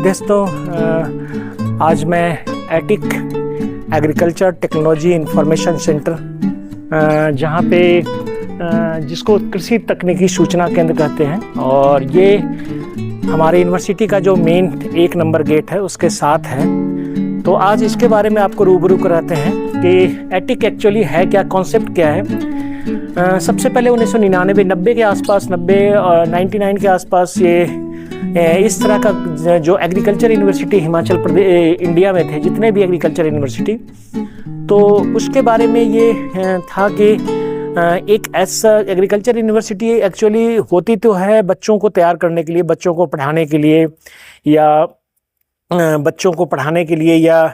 दोस्तों, आज मैं attic agriculture technology information centre, जहाँ पे जिसको कृषि तकनीकी सूचना केंद्र कहते हैं, और ये हमारे यूनिवर्सिटी का जो मेन 1 नंबर गेट है उसके साथ है। तो आज इसके बारे में आपको रूबरू कराते हैं कि एटिक एक्चुअली है क्या, कॉन्सेप्ट क्या है। सबसे पहले 1999 90 के आसपास, 90 और 99 के आसपास ये इस तरह का जो agriculture university Himachal Pradesh India में थे, जितने भी एग्रीकल्चर यूनिवर्सिटी, तो उसके बारे में ये था कि एक ऐसा एग्रीकल्चर यूनिवर्सिटी एक्चुअली होती तो है बच्चों को तैयार करने के लिए, बच्चों को पढ़ाने के लिए, या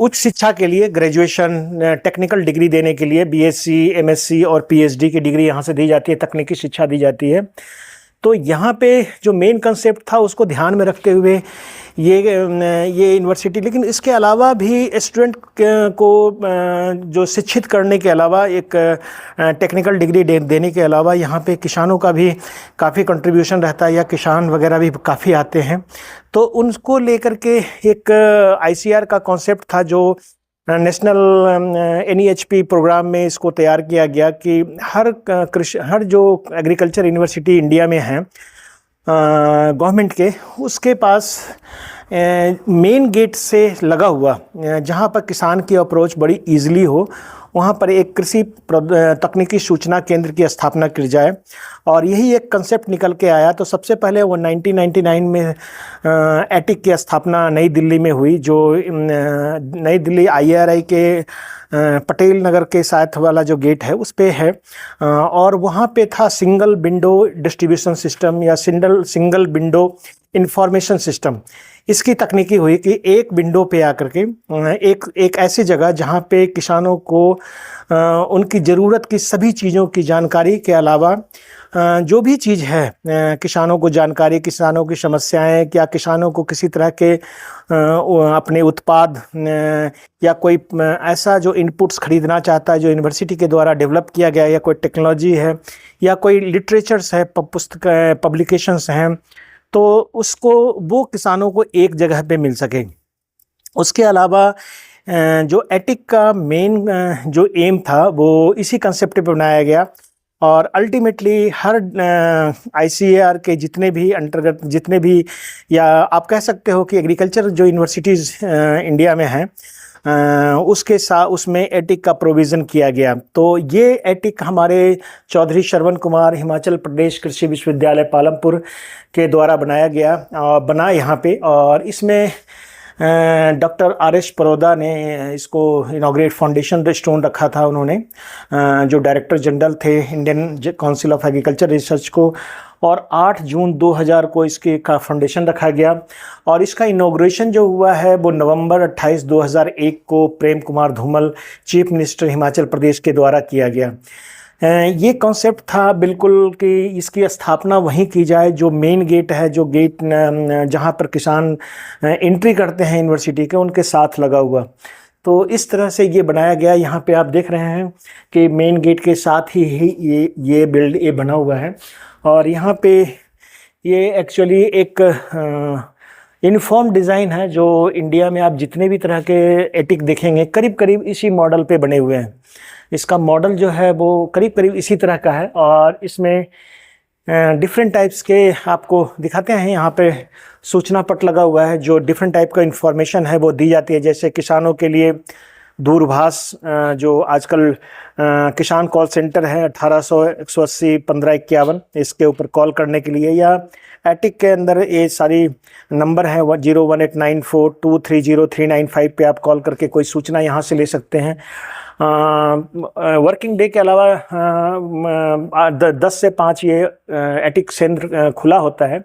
उच्च शिक्षा के लिए, ग्रेजुएशन टेक्निकल डिग्री देने के लिए बीएससी, एमएससी और पीएचडी की डिग्री यहाँ से दी जाती है, तकनीकी शिक्षा दी जाती है। तो यहाँ पे जो मेन कंसेप्ट था उसको ध्यान में रखते हुए ये यूनिवर्सिटी, लेकिन इसके अलावा भी स्टूडेंट को जो शिक्षित करने के अलावा, एक टेक्निकल डिग्री देने के अलावा यहाँ पे किसानों का भी काफ़ी कंट्रीब्यूशन रहता है, या किसान वगैरह भी काफ़ी आते हैं। तो उनको लेकर के एक आईसीआर का कॉन्सेप्ट था, जो नेशनल NEHP प्रोग्राम में इसको तैयार किया गया कि हर जो एग्रीकल्चर यूनिवर्सिटी इंडिया में है गवर्नमेंट के, उसके पास मेन गेट से लगा हुआ, जहाँ पर किसान की अप्रोच बड़ी इजीली हो वहाँ पर एक कृषि तकनीकी सूचना केंद्र की स्थापना की जाए, और यही एक कंसेप्ट निकल के आया। तो सबसे पहले वो 1999 में एटिक की स्थापना नई दिल्ली में हुई, जो नई दिल्ली IRI के पटेल नगर के साथ वाला जो गेट है उस पे है। और वहाँ पे था सिंगल विंडो डिस्ट्रीब्यूशन सिस्टम या सिंगल विंडो इंफॉर्मेशन सिस्टम। इसकी तकनीकी हुई कि एक विंडो पे आकर के एक ऐसी जगह जहाँ पे किसानों को उनकी ज़रूरत की सभी चीज़ों की जानकारी के अलावा जो भी चीज़ है किसानों को जानकारी, किसानों की समस्याएं, क्या किसानों को किसी तरह के अपने उत्पाद या कोई ऐसा जो इनपुट्स खरीदना चाहता है जो यूनिवर्सिटी के द्वारा डेवलप किया गया, या कोई टेक्नोलॉजी है या कोई लिटरेचर्स है, पुस्तक पब्लिकेशंस हैं, तो उसको वो किसानों को एक जगह पे मिल सके। उसके अलावा जो एटिक का मेन जो एम था वो इसी कंसेप्ट पे बनाया गया, और अल्टीमेटली हर ICAR के जितने भी अंतर्गत जितने भी, या आप कह सकते हो कि एग्रीकल्चर जो यूनिवर्सिटीज़ इंडिया में हैं उसके साथ उसमें एटिक का प्रोविज़न किया गया। तो ये एटिक हमारे चौधरी श्रवण कुमार हिमाचल प्रदेश कृषि विश्वविद्यालय पालमपुर के द्वारा बनाया गया, बना यहाँ पे। और इसमें डॉक्टर RS परोदा ने इसको इनॉग्रेट फाउंडेशन स्टोन रखा था उन्होंने, जो डायरेक्टर जनरल थे Indian council of agriculture research को। और 8 जून 2000 को इसके का फाउंडेशन रखा गया, और इसका इनॉग्रेशन जो हुआ है वो नवंबर 28, 2001 को प्रेम कुमार धूमल चीफ मिनिस्टर हिमाचल प्रदेश के द्वारा किया गया। ये कॉन्सेप्ट था बिल्कुल कि इसकी स्थापना वहीं की जाए जो मेन गेट है, जो गेट जहाँ पर किसान एंट्री करते हैं यूनिवर्सिटी के, उनके साथ लगा हुआ। तो इस तरह से ये बनाया गया। यहाँ पे आप देख रहे हैं कि मेन गेट के साथ ही ये बना हुआ है, और यहाँ पे ये एक्चुअली एक यूनिफॉर्म डिज़ाइन है। जो इंडिया में आप जितने भी तरह के एटिक देखेंगे करीब करीब इसी मॉडल पे बने हुए हैं। इसका मॉडल जो है वो करीब करीब इसी तरह का है, और इसमें डिफरेंट टाइप्स के आपको दिखाते हैं। यहाँ पे सूचना पट लगा हुआ है, जो डिफरेंट टाइप का इंफॉर्मेशन है वो दी जाती है। जैसे किसानों के लिए दूरभाष, जो आजकल किसान कॉल सेंटर है 1800 180 1551, इसके ऊपर कॉल करने के लिए, या एटिक के अंदर ये सारी नंबर है 01894230395 पे आप कॉल करके कोई सूचना यहाँ से ले सकते हैं। वर्किंग डे के अलावा 10 से 5 ये एटिक केंद्र खुला होता है,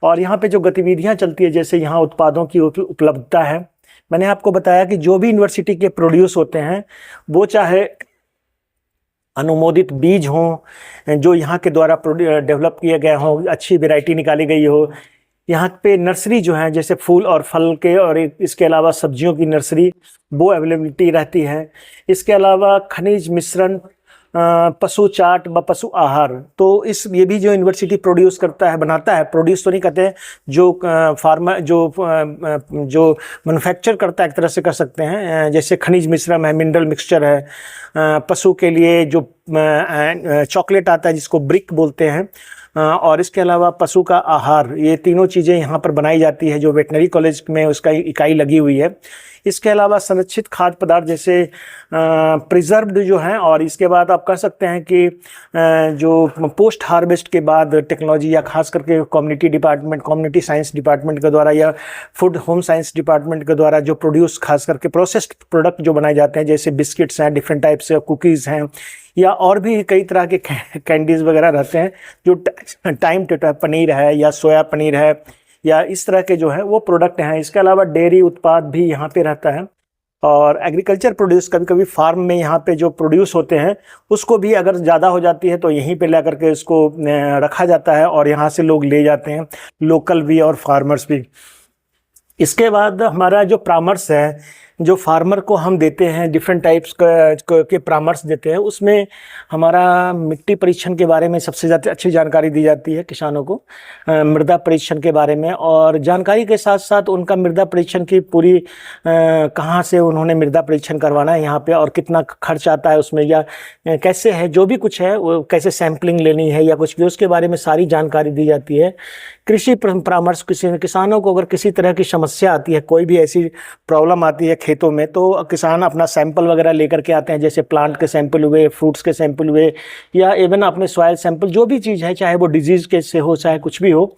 और यहाँ पे जो गतिविधियाँ चलती है, जैसे यहाँ उत्पादों की उपलब्धता है। मैंने आपको बताया कि जो भी यूनिवर्सिटी के प्रोड्यूस होते हैं वो चाहे अनुमोदित बीज हों जो यहाँ के द्वारा डेवलप किए गए हों, अच्छी वैरायटी निकाली गई हो। यहाँ पे नर्सरी जो है, जैसे फूल और फल के और इसके अलावा सब्जियों की नर्सरी, वो अवेलेबिलिटी रहती है। इसके अलावा खनिज मिश्रण, पशु चाट व पशु आहार, तो ये भी जो यूनिवर्सिटी प्रोड्यूस करता है, बनाता है, प्रोड्यूस तो नहीं कहते हैं, जो फार्मर जो मैन्युफैक्चर करता है एक तरह से कर सकते हैं। जैसे खनिज मिश्रण है, मिनरल मिक्सचर है, पशु के लिए जो चॉकलेट आता है जिसको ब्रिक बोलते हैं, और इसके अलावा पशु का आहार, ये तीनों चीज़ें यहाँ पर बनाई जाती है, जो वेटनरी कॉलेज में उसका इकाई लगी हुई है। इसके अलावा संरक्षित खाद्य पदार्थ जैसे प्रिजर्व्ड जो हैं, और इसके बाद आप कह सकते हैं कि जो पोस्ट हार्वेस्ट के बाद टेक्नोलॉजी, या खास करके कम्युनिटी साइंस डिपार्टमेंट के द्वारा या फूड होम साइंस डिपार्टमेंट के द्वारा जो प्रोड्यूस, खास करके प्रोसेस्ड प्रोडक्ट जो बनाए जाते हैं, जैसे बिस्किट्स हैं, डिफरेंट टाइप से कुकीज़ हैं, या और भी कई तरह के कैंडीज़ वगैरह रहते हैं, जो टाइम टू टाइम पनीर है या सोया पनीर है, या इस तरह के जो है वो प्रोडक्ट हैं। इसके अलावा डेयरी उत्पाद भी यहाँ पे रहता है, और एग्रीकल्चर प्रोड्यूस कभी कभी फार्म में यहाँ पे जो प्रोड्यूस होते हैं उसको भी अगर ज़्यादा हो जाती है तो यहीं पे ला करके इसको रखा जाता है, और यहाँ से लोग ले जाते हैं, लोकल भी और फार्मर्स भी। इसके बाद हमारा जो परामर्श है, जो फार्मर को हम देते हैं, डिफरेंट टाइप्स के परामर्श देते हैं, उसमें हमारा मिट्टी परीक्षण के बारे में सबसे ज़्यादा अच्छी जानकारी दी जाती है किसानों को, मृदा परीक्षण के बारे में, और जानकारी के साथ साथ उनका मृदा परीक्षण की पूरी कहाँ से उन्होंने मृदा परीक्षण करवाना है यहाँ पे, और कितना खर्च आता है उसमें, या कैसे है, जो भी कुछ है वो कैसे सैम्पलिंग लेनी है या कुछ भी, उसके बारे में सारी जानकारी दी जाती है। कृषि परामर्श किसानों को अगर किसी तरह की समस्या आती है, कोई भी ऐसी प्रॉब्लम आती है खेतों में, तो किसान अपना सैंपल वगैरह लेकर के आते हैं, जैसे प्लांट के सैंपल हुए, फ्रूट्स के सैंपल हुए, या इवन अपने सॉइल सैंपल, जो भी चीज़ है, चाहे वो डिजीज़ के से हो चाहे कुछ भी हो,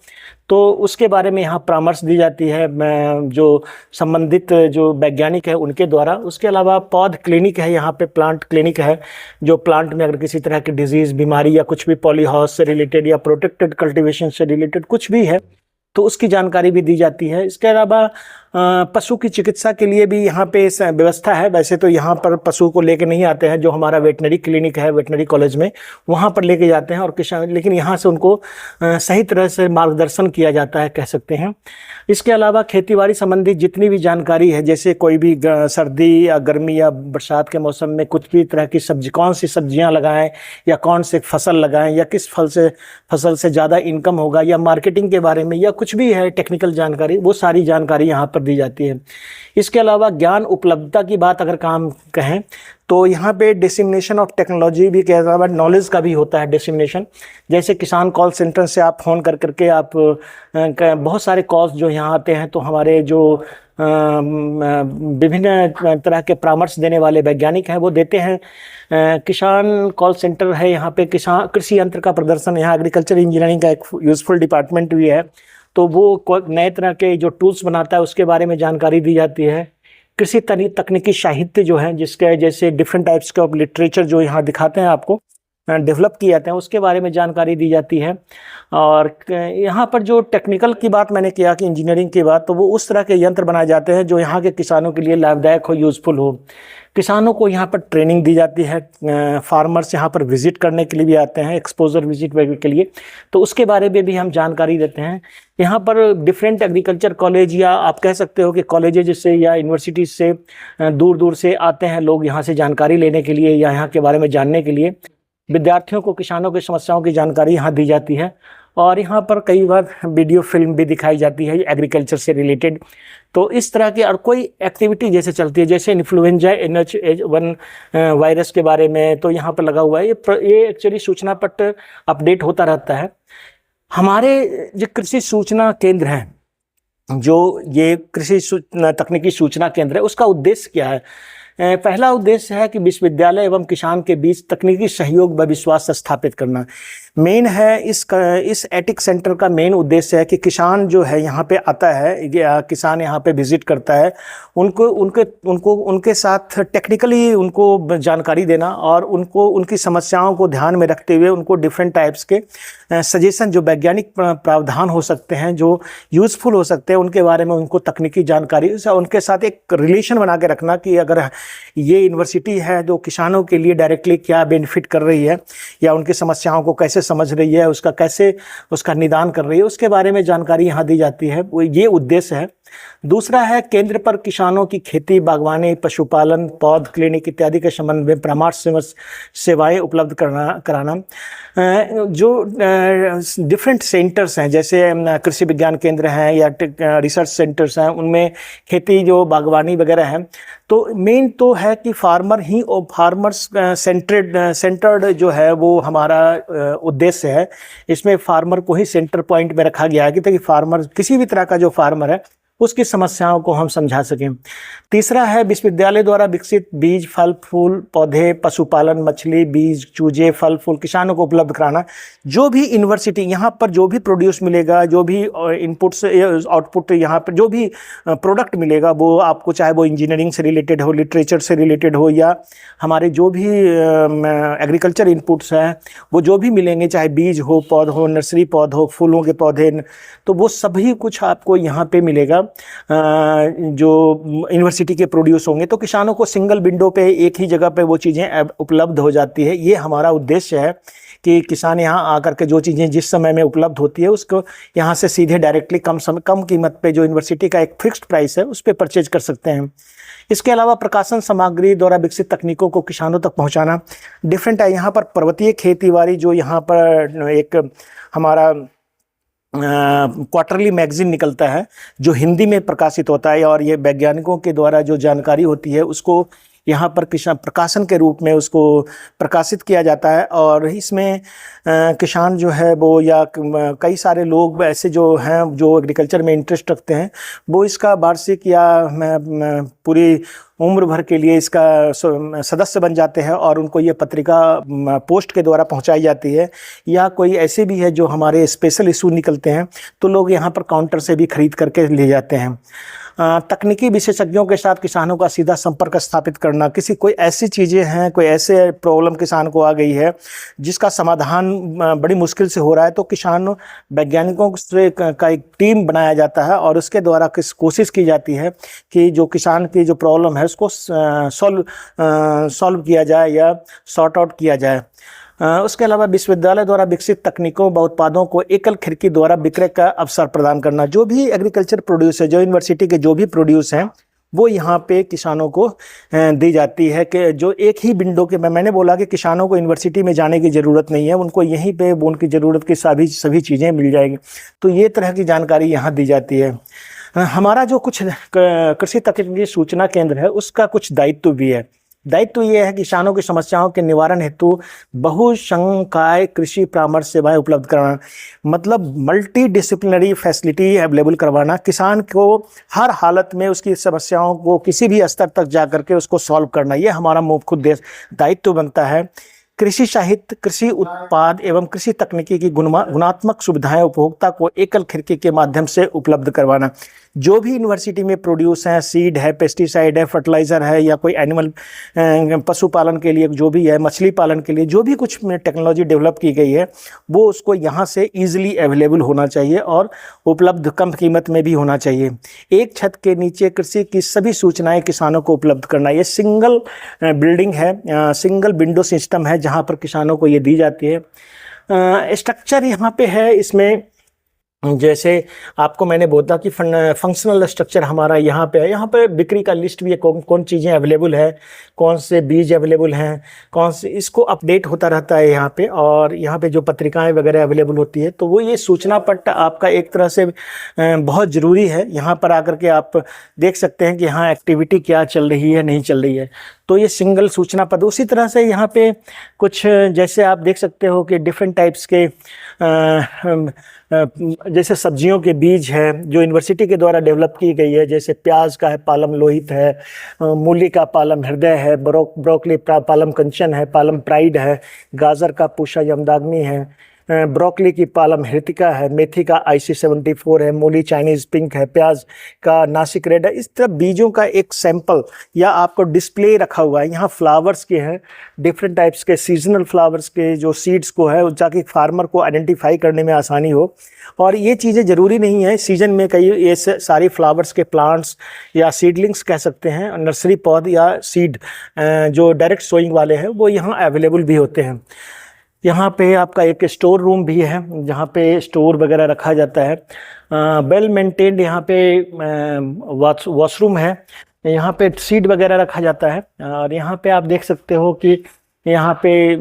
तो उसके बारे में यहाँ परामर्श दी जाती है जो संबंधित जो वैज्ञानिक है उनके द्वारा। उसके अलावा पौध क्लिनिक है, यहाँ पे प्लांट क्लिनिक है, जो प्लांट में अगर किसी तरह की डिजीज़, बीमारी या कुछ भी पॉली हाउस से रिलेटेड या प्रोटेक्टेड कल्टीवेशन से रिलेटेड कुछ भी है तो उसकी जानकारी भी दी जाती है। इसके अलावा पशु की चिकित्सा के लिए भी यहाँ पे व्यवस्था है। वैसे तो यहाँ पर पशु को लेके नहीं आते हैं, जो हमारा वेटनरी क्लिनिक है वेटनरी कॉलेज में, वहाँ पर लेके जाते हैं और किसान, लेकिन यहाँ से उनको सही तरह से मार्गदर्शन किया जाता है, कह सकते हैं। इसके अलावा खेतीबाड़ी संबंधी जितनी भी जानकारी है, जैसे कोई भी सर्दी या गर्मी या बरसात के मौसम में कुछ भी तरह की सब्जी, कौन सी सब्जियाँ लगाएं या कौन से फसल लगाएं या किस फसल से ज़्यादा इनकम होगा, या मार्केटिंग के बारे में या कुछ भी है टेक्निकल जानकारी, वो सारी जानकारी यहाँ पर दी जाती है। इसके अलावा ज्ञान उपलब्धता की बात अगर काम कहें तो यहाँ पे डिसिमिनेशन ऑफ टेक्नोलॉजी भी के अलावा नॉलेज का भी होता है डिसिमिनेशन। जैसे किसान कॉल सेंटर से आप फ़ोन कर करके आप बहुत सारे कॉल्स जो यहाँ आते हैं, तो हमारे जो विभिन्न तरह के परामर्श देने वाले वैज्ञानिक हैं वो देते हैं। किसान कॉल सेंटर है, यहाँ पे किसान कृषि यंत्र का प्रदर्शन, यहाँ एग्रीकल्चर इंजीनियरिंग का एक यूज़फुल डिपार्टमेंट भी है, तो वो नए तरह के जो टूल्स बनाता है उसके बारे में जानकारी दी जाती है। कृषि तकनीकी साहित्य जो है, जिसके जैसे डिफरेंट टाइप्स के लिटरेचर जो यहाँ दिखाते हैं आपको, डेवलप किए जाते हैं, उसके बारे में जानकारी दी जाती है। और यहाँ पर जो टेक्निकल की बात मैंने किया कि इंजीनियरिंग की बात, तो वो उस तरह के यंत्र बनाए जाते हैं जो यहाँ के किसानों के लिए लाभदायक हो, यूज़फुल हो। किसानों को यहाँ पर ट्रेनिंग दी जाती है, फार्मर्स यहाँ पर विज़िट करने के लिए भी आते हैं, एक्सपोजर विजिट के लिए, तो उसके बारे में भी हम जानकारी देते हैं। यहाँ पर डिफरेंट एग्रीकल्चर कॉलेज, या आप कह सकते हो कि कॉलेजेस से या यूनिवर्सिटीज़ से दूर दूर से आते हैं लोग यहाँ से जानकारी लेने के लिए या यहाँ के बारे में जानने के लिए। विद्यार्थियों को किसानों की समस्याओं की जानकारी यहाँ दी जाती है, और यहाँ पर कई बार वीडियो फिल्म भी दिखाई जाती है एग्रीकल्चर से रिलेटेड। तो इस तरह की और कोई एक्टिविटी जैसे चलती है, जैसे इन्फ्लुएंजा NH1 वायरस के बारे में, तो यहाँ पर लगा हुआ है, ये एक्चुअली सूचना पट अपडेट होता रहता है। हमारे जो कृषि सूचना केंद्र हैं, जो ये कृषि तकनीकी सूचना केंद्र है, उसका उद्देश्य क्या है? पहला उद्देश्य है कि विश्वविद्यालय एवं किसान के बीच तकनीकी सहयोग व विश्वास स्थापित करना। मेन है इस एटिक सेंटर का मेन उद्देश्य है कि किसान जो है यहाँ पे आता है, किसान यहाँ पे विजिट करता है, उनके साथ टेक्निकली उनको जानकारी देना, और उनको उनकी समस्याओं को ध्यान में रखते हुए उनको डिफरेंट टाइप्स के सजेशन, जो वैज्ञानिक प्रावधान हो सकते हैं, जो यूज़फुल हो सकते हैं, उनके बारे में उनको तकनीकी जानकारी, उनके साथ एक रिलेशन बना के रखना कि अगर ये यूनिवर्सिटी है जो किसानों के लिए डायरेक्टली क्या बेनिफिट कर रही है या उनकी समस्याओं को कैसे समझ रही है, उसका निदान कर रही है, उसके बारे में जानकारी यहाँ दी जाती है। वो ये उद्देश्य है। दूसरा है केंद्र पर किसानों की खेती, बागवानी, पशुपालन, पौध क्लिनिक इत्यादि के संबंध में परामर्श सेवाएं उपलब्ध कराना। जो डिफरेंट सेंटर्स हैं, जैसे कृषि विज्ञान केंद्र हैं या रिसर्च सेंटर्स हैं, उनमें खेती जो बागवानी वगैरह है, तो मेन तो है कि फार्मर ही और फार्मर्स सेंटर्ड जो है वो हमारा उद्देश्य है। इसमें फार्मर को ही सेंटर पॉइंट में रखा गया है कि ताकि फार्मर, किसी भी तरह का जो फार्मर है, उसकी समस्याओं को हम समझा सकें। तीसरा है विश्वविद्यालय द्वारा विकसित बीज, फल फूल, पौधे, पशुपालन, मछली, बीज, चूजे, फल फूल किसानों को उपलब्ध कराना। जो भी यूनिवर्सिटी यहाँ पर जो भी प्रोड्यूस मिलेगा, जो भी इनपुट से आउटपुट यहाँ पर जो भी प्रोडक्ट मिलेगा, वो आपको चाहे वो इंजीनियरिंग से रिलेटेड हो, लिटरेचर से रिलेटेड हो, या हमारे जो भी एग्रीकल्चर इनपुट्स हैं वो जो भी मिलेंगे, चाहे बीज हो, पौध हो, नर्सरी पौध हो, फूलों के पौधे, तो वो सभी कुछ आपको यहाँ पे मिलेगा जो यूनिवर्सिटी के प्रोड्यूस होंगे। तो किसानों को सिंगल विंडो पे, एक ही जगह पे वो चीज़ें उपलब्ध हो जाती है। ये हमारा उद्देश्य है कि किसान यहाँ आकर के जो चीज़ें जिस समय में उपलब्ध होती है उसको यहाँ से सीधे डायरेक्टली कम कीमत पे, जो यूनिवर्सिटी का एक फिक्स्ड प्राइस है, उस पर परचेज कर सकते हैं। इसके अलावा प्रकाशन सामग्री द्वारा विकसित तकनीकों को किसानों तक पहुँचाना। डिफरेंट है यहाँ पर पर्वतीय खेतीबाड़ी, जो यहाँ पर एक हमारा क्वार्टरली मैगजीन निकलता है जो हिंदी में प्रकाशित होता है, और ये वैज्ञानिकों के द्वारा जो जानकारी होती है उसको यहाँ पर किसान प्रकाशन के रूप में उसको प्रकाशित किया जाता है। और इसमें किसान जो है वो या कई सारे लोग ऐसे जो हैं जो एग्रीकल्चर में इंटरेस्ट रखते हैं, वो इसका वार्षिक या पूरी उम्र भर के लिए इसका सदस्य बन जाते हैं और उनको ये पत्रिका पोस्ट के द्वारा पहुंचाई जाती है। या कोई ऐसे भी है जो हमारे स्पेशल इशू निकलते हैं तो लोग यहाँ पर काउंटर से भी खरीद करके ले जाते हैं। तकनीकी विशेषज्ञों के साथ किसानों का सीधा संपर्क स्थापित करना, किसी कोई ऐसी चीज़ें हैं, कोई ऐसे प्रॉब्लम किसान को आ गई है जिसका समाधान बड़ी मुश्किल से हो रहा है, तो किसान वैज्ञानिकों से का एक टीम बनाया जाता है और उसके द्वारा कोशिश की जाती है कि जो किसान की जो प्रॉब्लम है उसको सॉल्व किया जाए या सॉर्ट आउट किया जाए। उसके अलावा विश्वविद्यालय द्वारा विकसित तकनीकों व उत्पादों को एकल खिड़की द्वारा विक्रय का अवसर प्रदान करना। जो भी एग्रीकल्चर प्रोड्यूस है, जो यूनिवर्सिटी के जो भी प्रोड्यूस हैं, वो यहाँ पे किसानों को दी जाती है कि जो एक ही विंडो के मैंने बोला कि किसानों को यूनिवर्सिटी में जाने की ज़रूरत नहीं है, उनको यहीं पे उनकी ज़रूरत की सभी चीज़ें मिल जाएंगी। तो ये तरह की जानकारी यहाँ दी जाती है। हमारा जो कुछ कृषि तकनीकी सूचना केंद्र है उसका कुछ दायित्व भी है। दायित्व ये है किसानों की समस्याओं के निवारण हेतु बहुसंकाय कृषि परामर्श सेवाएं उपलब्ध कराना, मतलब मल्टी डिसिप्लिनरी फैसिलिटी अवेलेबल करवाना। किसान को हर हालत में उसकी समस्याओं को किसी भी स्तर तक जा करके उसको सॉल्व करना, ये हमारा मुख्य दायित्व बनता है। कृषि साहित्य, कृषि उत्पाद एवं कृषि तकनीकी की गुणात्मक सुविधाएं उपभोक्ता को एकल खिड़की के माध्यम से उपलब्ध करवाना। जो भी यूनिवर्सिटी में प्रोड्यूस है, सीड है, पेस्टिसाइड है, फर्टिलाइज़र है, या कोई एनिमल पशुपालन के लिए जो भी है, मछली पालन के लिए जो भी कुछ टेक्नोलॉजी डेवलप की गई है, वो उसको यहाँ से ईजिली अवेलेबल होना चाहिए और उपलब्ध कम कीमत में भी होना चाहिए। एक छत के नीचे कृषि की सभी सूचनाएं किसानों को उपलब्ध करना। ये सिंगल बिल्डिंग है, सिंगल विंडो सिस्टम है जहाँ पर किसानों को ये दी जाती है। स्ट्रक्चर यहाँ पे है, इसमें जैसे आपको मैंने बोला कि फंक्शनल स्ट्रक्चर हमारा यहाँ पे है। यहाँ पे बिक्री का लिस्ट भी है, कौन कौन चीज़ें अवेलेबल है, कौन से बीज अवेलेबल हैं, कौन से, इसको अपडेट होता रहता है यहाँ पे। और यहाँ पे जो पत्रिकाएं वगैरह अवेलेबल होती है, तो वो ये सूचना पट्ट आपका एक तरह से बहुत ज़रूरी है। यहाँ पर आकर के आप देख सकते हैं कि हाँ एक्टिविटी क्या चल रही है, नहीं चल रही है। तो ये सिंगल सूचना पद। उसी तरह से यहाँ पे कुछ जैसे आप देख सकते हो कि डिफरेंट टाइप्स के जैसे सब्जियों के बीज है जो यूनिवर्सिटी के द्वारा डेवलप की गई है। जैसे प्याज का है पालम लोहित है, मूली का पालम हृदय है, ब्रोकली पालम कंचन है, पालम प्राइड है, गाजर का पूषा यमदाग्नि है, ब्रोकली की पालम हृतिका है, मेथी का IC74 है, मूली चाइनीज़ पिंक है, प्याज का नासिक रेड है। इस तरह बीजों का एक सैंपल या आपको डिस्प्ले रखा हुआ है। यहाँ फ्लावर्स के हैं, डिफरेंट टाइप्स के सीजनल फ्लावर्स के जो सीड्स को है, ताकि फार्मर को आइडेंटिफाई करने में आसानी हो। और ये चीज़ें ज़रूरी नहीं है सीजन में, कई ये सारी फ्लावर्स के प्लांट्स या सीडलिंग्स कह सकते हैं, नर्सरी पौध या सीड जो डायरेक्ट सोइंग वाले हैं वो यहाँ अवेलेबल भी होते हैं। यहाँ पे आपका एक स्टोर रूम भी है जहाँ पे स्टोर वगैरह रखा जाता है। वेल मेंटेन्ड यहाँ पे वॉशरूम है, यहाँ पे सीड वगैरह रखा जाता है। और यहाँ पे आप देख सकते हो कि यहाँ पे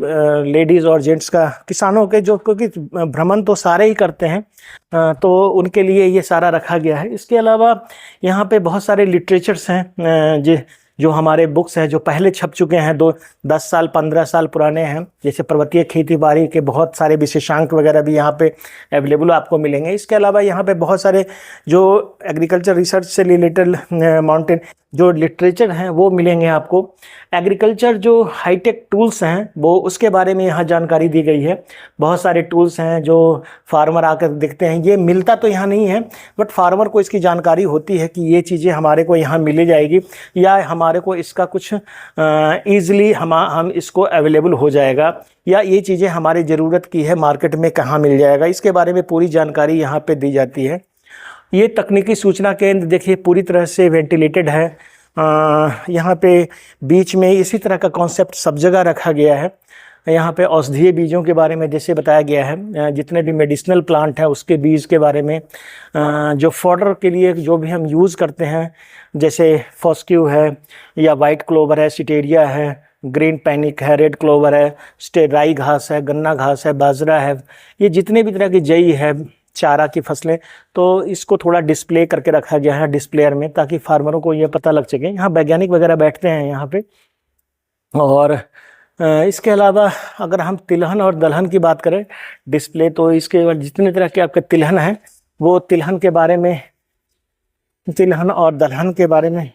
लेडीज़ और जेंट्स का, किसानों के जो, क्योंकि भ्रमण तो सारे ही करते हैं तो उनके लिए ये सारा रखा गया है। इसके अलावा यहाँ पे बहुत सारे लिटरेचर्स हैं जो हमारे बुक्स हैं जो पहले छप चुके हैं, 10 साल 15 साल पुराने हैं। जैसे पर्वतीय खेती बाड़ी के बहुत सारे विशेषांक वगैरह भी यहाँ पे अवेलेबल आपको मिलेंगे। इसके अलावा यहाँ पे बहुत सारे जो एग्रीकल्चर रिसर्च से रिलेटेड माउंटेन जो लिटरेचर हैं वो मिलेंगे आपको। एग्रीकल्चर जो हाईटेक टूल्स हैं वो उसके बारे में यहाँ जानकारी दी गई है। बहुत सारे टूल्स हैं जो फार्मर आकर देखते हैं, ये मिलता तो यहाँ नहीं है बट फार्मर को इसकी जानकारी होती है कि ये चीज़ें हमारे को यहाँ मिल जाएगी या हमारे को इसका कुछ ईज़िली हम इसको अवेलेबल हो जाएगा, या ये चीज़ें हमारी ज़रूरत की है मार्केट में कहाँ मिल जाएगा, इसके बारे में पूरी जानकारी यहाँ पे दी जाती है। ये तकनीकी सूचना केंद्र देखिए पूरी तरह से वेंटिलेटेड है। यहाँ पे बीच में इसी तरह का कॉन्सेप्ट सब जगह रखा गया है। यहाँ पे औषधीय बीजों के बारे में जैसे बताया गया है, जितने भी मेडिसिनल प्लांट हैं उसके बीज के बारे में, जो फॉडर के लिए जो भी हम यूज़ करते हैं जैसे फॉस्क्यू है या वाइट क्लोवर है, सिटेरिया है, ग्रीन पैनिक है, रेड क्लोवर है, राई घास है, गन्ना घास है, बाजरा है, ये जितने भी तरह की जई है चारा की फसलें, तो इसको थोड़ा डिस्प्ले करके रखा गया है डिस्प्लेयर में, ताकि फार्मरों को ये पता लग सके। यहाँ वैज्ञानिक वगैरह बैठते हैं यहाँ पे और इसके अलावा अगर हम तिलहन और दलहन की बात करें डिस्प्ले, तो इसके जितने तरह के आपके तिलहन हैं वो तिलहन के बारे में, तिलहन और दलहन के बारे में,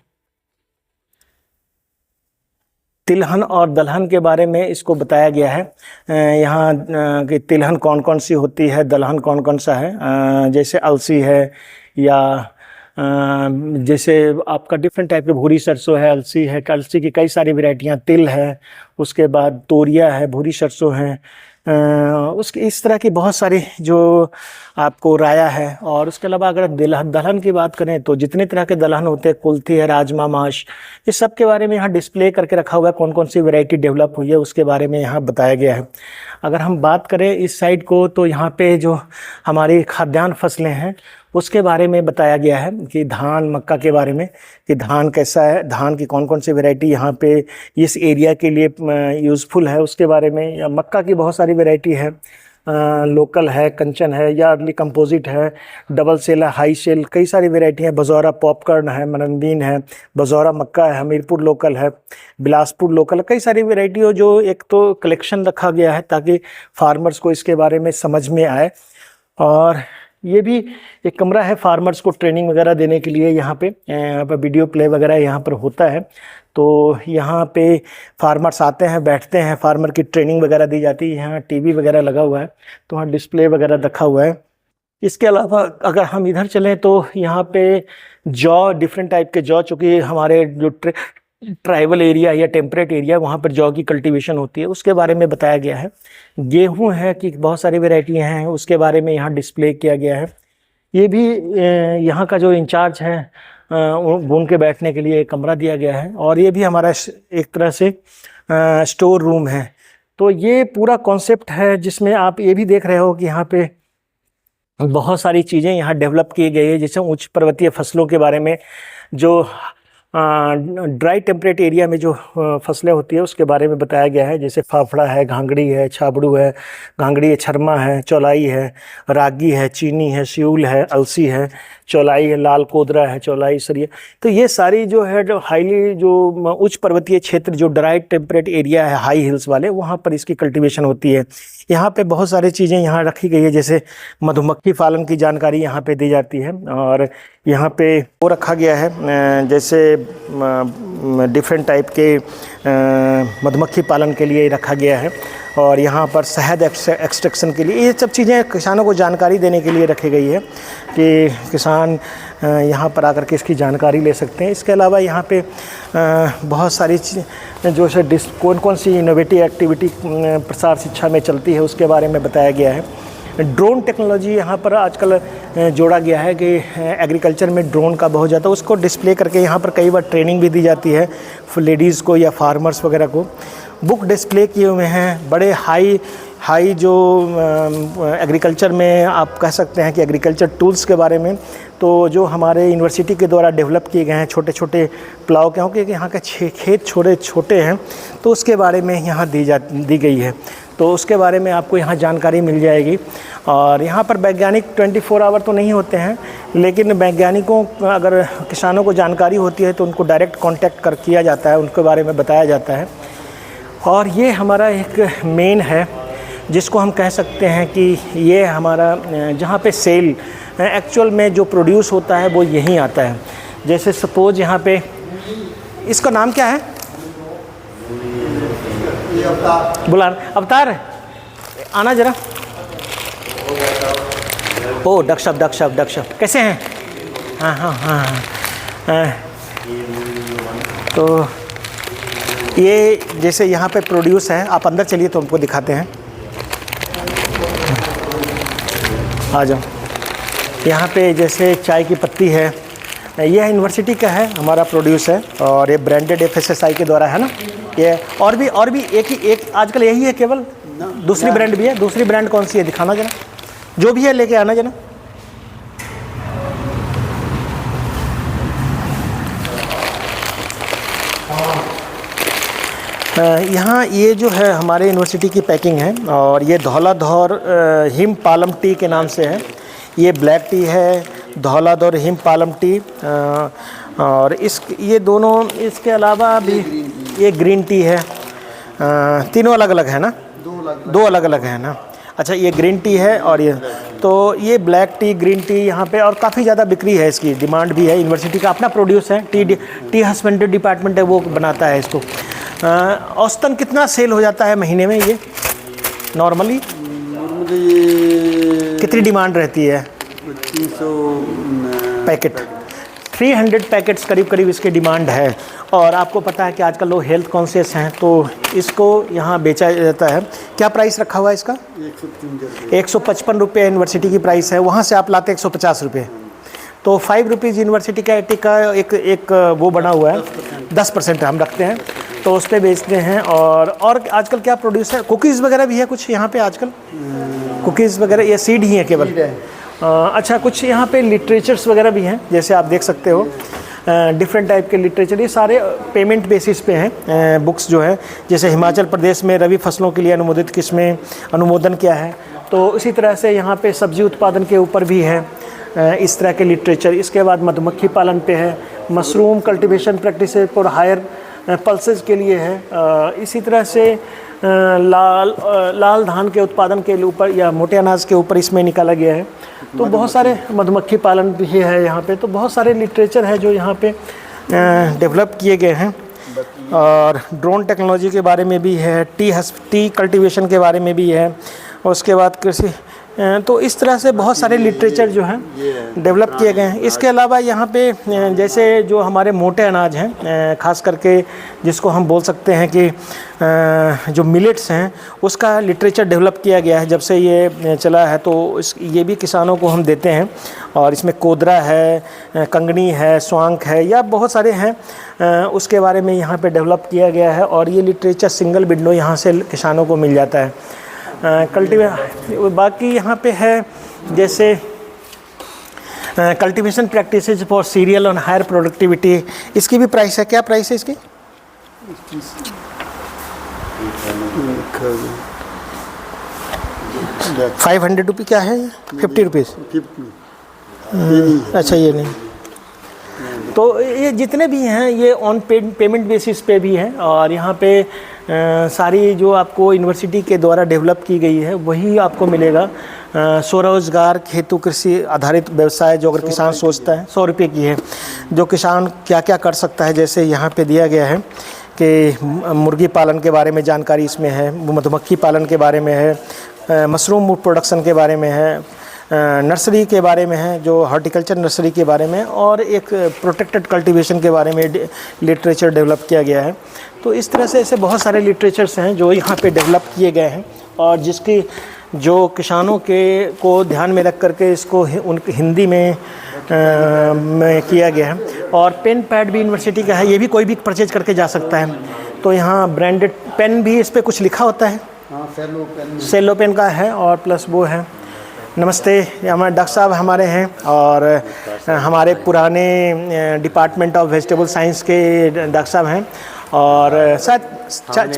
तिलहन और दलहन के बारे में इसको बताया गया है यहाँ कि तिलहन कौन कौन सी होती है, दलहन कौन कौन सा है। जैसे अलसी है, या जैसे आपका डिफरेंट टाइप के भूरी सरसों है, अलसी है, अलसी की कई सारी वैरायटियाँ, तिल है, उसके बाद तोरिया है, भूरी सरसों है, उसके इस तरह की बहुत सारी जो आपको राया है। और उसके अलावा अगर दलहन की बात करें तो जितने तरह के दलहन होते हैं, कुल्थी है, राजमा, माश, इस सब के बारे में यहाँ डिस्प्ले करके रखा हुआ है। कौन कौन सी वैरायटी डेवलप हुई है उसके बारे में यहाँ बताया गया है। अगर हम बात करें इस साइड को, तो यहाँ पे जो हमारी खाद्यान्न फसलें हैं उसके बारे में बताया गया है कि धान, मक्का के बारे में, कि धान कैसा है, धान की कौन कौन सी वैरायटी यहाँ पे इस एरिया के लिए यूज़फुल है उसके बारे में। या मक्का की बहुत सारी वैरायटी है, लोकल है, कंचन है, या अर्ली कंपोजिट है, डबल सेल है, हाई सेल, कई सारी वैरायटी है। बजौरा पॉपकॉर्न है, मननदीन है, बजौरा मक्का है, हमीरपुर लोकल है, बिलासपुर लोकल, कई सारी वैरायटी हो जो एक तो कलेक्शन रखा गया है ताकि फार्मर्स को इसके बारे में समझ में आए। और ये भी एक कमरा है फार्मर्स को ट्रेनिंग वगैरह देने के लिए। यहाँ पे वीडियो प्ले वगैरह यहाँ पर होता है, तो यहाँ पे फार्मर्स आते हैं, बैठते हैं, फार्मर की ट्रेनिंग वगैरह दी जाती है। यहाँ टीवी वगैरह लगा हुआ है, तो वहाँ डिस्प्ले वगैरह रखा हुआ है। इसके अलावा अगर हम इधर चलें तो यहाँ पे जौ, डिफरेंट टाइप के जौ, चूँकि हमारे जो ट्राइबल एरिया या टेम्परेट एरिया, वहाँ पर जौ की कल्टीवेशन होती है, उसके बारे में बताया गया है। गेहूं है कि बहुत सारी वैरायटियाँ हैं, उसके बारे में यहाँ डिस्प्ले किया गया है। ये भी यहाँ का जो इंचार्ज है घूम के बैठने के लिए एक कमरा दिया गया है। और ये भी हमारा एक तरह से स्टोर रूम है। तो ये पूरा कॉन्सेप्ट है जिसमें आप ये भी देख रहे हो कि यहाँ पे बहुत सारी चीज़ें यहाँ डेवलप की गई है। जैसे उच्च पर्वतीय फसलों के बारे में, जो ड्राई टेम्परेट एरिया में जो फसलें होती है उसके बारे में बताया गया है। जैसे फाफड़ा है, घांगड़ी है, छाबड़ू है, घांगड़ी है, छरमा है, चौलाई है, रागी है, चीनी है, सियूल है, अलसी है, चौलाई है, लाल कोदरा है, चौलाई, सरिया। तो ये सारी जो है जो हाईली जो उच्च पर्वतीय क्षेत्र, जो ड्राई टेम्परेट एरिया है, हाई हिल्स वाले, वहाँ पर इसकी कल्टीवेशन होती है। यहाँ पे बहुत सारी चीज़ें यहाँ रखी गई है, जैसे मधुमक्खी पालन की जानकारी यहाँ पे दी जाती है। और यहाँ पे वो रखा गया है जैसे डिफरेंट टाइप के मधुमक्खी पालन के लिए रखा गया है। और यहाँ पर शहद एक्सट्रैक्शन के लिए, ये सब चीज़ें किसानों को जानकारी देने के लिए रखी गई है कि किसान यहाँ पर आकर के इसकी जानकारी ले सकते हैं। इसके अलावा यहाँ पे बहुत सारी जो है कौन कौन सी इनोवेटिव एक्टिविटी प्रसार शिक्षा में चलती है उसके बारे में बताया गया है। ड्रोन टेक्नोलॉजी यहाँ पर आजकल जोड़ा गया है कि एग्रीकल्चर में ड्रोन का बहुत ज़्यादा, उसको डिस्प्ले करके यहाँ पर कई बार ट्रेनिंग भी दी जाती है लेडीज़ को या फार्मर्स वगैरह को। बुक डिस्प्ले किए हुए हैं, बड़े हाई जो एग्रीकल्चर में आप कह सकते हैं कि एग्रीकल्चर टूल्स के बारे में, तो जो हमारे यूनिवर्सिटी के द्वारा डेवलप किए गए हैं छोटे छोटे प्लाव, क्योंकि यहाँ के खेत छोटे हैं, तो उसके बारे में यहाँ दी गई है। तो उसके बारे में आपको यहाँ जानकारी मिल जाएगी। और यहाँ पर वैज्ञानिक 24 आवर तो नहीं होते हैं, लेकिन वैज्ञानिकों अगर किसानों को जानकारी होती है तो उनको डायरेक्ट कांटेक्ट किया जाता है, उनके बारे में बताया जाता है। और ये हमारा एक मेन है जिसको हम कह सकते हैं कि ये हमारा जहाँ पे सेल एक्चुअल में जो प्रोड्यूस होता है वो यहीं आता है। जैसे सपोज यहाँ पे, इसका नाम क्या है? बुला अवतार, आना जरा। ओ डक्षप कैसे हैं? हाँ। तो ये जैसे यहाँ पे प्रोड्यूस है, आप अंदर चलिए तो हमको दिखाते हैं। आ जाओ। यहाँ पे जैसे चाय की पत्ती है, यह यूनिवर्सिटी का है, हमारा प्रोड्यूस है। और ये ब्रांडेड FSSAI के द्वारा है ना ये। और भी एक आजकल यही है केवल? दूसरी ब्रांड भी है? दूसरी ब्रांड कौन सी है? दिखाना जरा, जो भी है लेके आना जरा। यहाँ ये जो है हमारे यूनिवर्सिटी की पैकिंग है। और ये धौलाधौर हिम पालम टी के नाम से है। ये ब्लैक टी है, धौलाधौर हिम पालम टी। और ये दोनों, इसके अलावा भी ये ग्रीन टी है। तीनों अलग अलग है ना? दो अलग अलग है ना? अच्छा, ये ग्रीन टी है और ये ये ब्लैक टी, ग्रीन टी यहाँ पे और काफ़ी ज़्यादा बिक्री है, इसकी डिमांड भी है। यूनिवर्सिटी का अपना प्रोड्यूस है, टी हस्बेंड्री डिपार्टमेंट है वो बनाता है इसको। औसतन कितना सेल हो जाता है महीने में ये नॉर्मली? कितनी डिमांड रहती है? 300 पैकेट, 300 पैकेट्स करीब करीब इसकी डिमांड है। और आपको पता है कि आजकल लोग हेल्थ कॉन्शियस हैं, तो इसको यहाँ बेचा जाता है। क्या प्राइस रखा हुआ है इसका? 155 रुपये यूनिवर्सिटी की प्राइस है, वहाँ से आप लाते 150 रुपये, तो 5 रुपीज़ यूनिवर्सिटी का एक वो बना हुआ है, 10% हम रखते हैं, तो उस पर बेचते हैं। और आजकल क्या प्रोड्यूस है? कुकीज़ वगैरह भी है कुछ यहाँ पे आजकल? कुकीज़ वगैरह ये सीड ही है केवल? अच्छा, कुछ यहाँ पे लिटरेचर्स वगैरह भी हैं, जैसे आप देख सकते हो डिफरेंट टाइप के लिटरेचर। ये सारे पेमेंट बेसिस पे हैं बुक्स जो है। जैसे हिमाचल प्रदेश में रबी फसलों के लिए अनुमोदित किस्में अनुमोदन क्या है, तो इसी तरह से यहाँ पे सब्जी उत्पादन के ऊपर भी है इस तरह के लिटरेचर। इसके बाद मधुमक्खी पालन पे है, mushroom cultivation practice for higher pulses के लिए है। इसी तरह से लाल धान के उत्पादन के ऊपर या मोटे अनाज के ऊपर इसमें निकाला गया है। तो बहुत सारे मधुमक्खी पालन भी है यहाँ पे, तो बहुत सारे लिटरेचर है जो यहाँ पे डेवलप किए गए हैं। और ड्रोन टेक्नोलॉजी के बारे में भी है, टी कल्टीवेशन के बारे में भी है, और उसके बाद कृषि, तो इस तरह से बहुत सारे लिटरेचर जो हैं डेवलप किए गए हैं। इसके अलावा यहाँ पे जैसे जो हमारे मोटे अनाज हैं, ख़ास करके जिसको हम बोल सकते हैं कि जो मिलेट्स हैं, उसका लिटरेचर डेवलप किया गया है जब से ये चला है। तो ये भी किसानों को हम देते हैं, और इसमें कोदरा है, कंगनी है, स्वांक है, या बहुत सारे हैं, उसके बारे में यहाँ पे डेवलप किया गया है। और ये लिटरेचर सिंगल विंडो यहाँ से किसानों को मिल जाता है। बाकी यहाँ पे है जैसे कल्टीवेशन प्रैक्टिसेस फॉर सीरियल और हायर प्रोडक्टिविटी, इसकी भी प्राइस है। क्या प्राइस है इसकी? 500 रुपये। क्या है? 50 रुपीज़। अच्छा, ये नहीं, तो ये जितने भी हैं ये ऑन पेमेंट बेसिस पे भी हैं। और यहाँ पे सारी जो आपको यूनिवर्सिटी के द्वारा डेवलप की गई है वही आपको मिलेगा। स्वरोजगार हेतु कृषि आधारित व्यवसाय, जो अगर किसान सोचता है, 100 रुपये की है, जो किसान क्या क्या कर सकता है। जैसे यहाँ पे दिया गया है कि मुर्गी पालन के बारे में जानकारी इसमें है, मधुमक्खी पालन के बारे में है, मशरूम प्रोडक्शन के बारे में है, नर्सरी के बारे में है, जो हॉर्टिकल्चर नर्सरी के बारे में, और एक प्रोटेक्टेड कल्टीवेशन के बारे में लिटरेचर डेवलप किया गया है। तो इस तरह से ऐसे बहुत सारे लिटरेचर्स हैं जो यहाँ पे डेवलप किए गए हैं, और जिसकी जो किसानों को ध्यान में रख करके इसको उनकी हिंदी में किया गया है। और पेन पैड भी यूनिवर्सिटी का है, ये भी कोई भी परचेज करके जा सकता है। तो यहाँ ब्रांडेड पेन भी इस पर कुछ लिखा होता है, सेलो पेन का है, और प्लस वो है। नमस्ते, हमारे डॉक्टर साहब हमारे हैं, और हमारे पुराने डिपार्टमेंट ऑफ वेजिटेबल साइंस के डॉक्टर साहब हैं, और शायद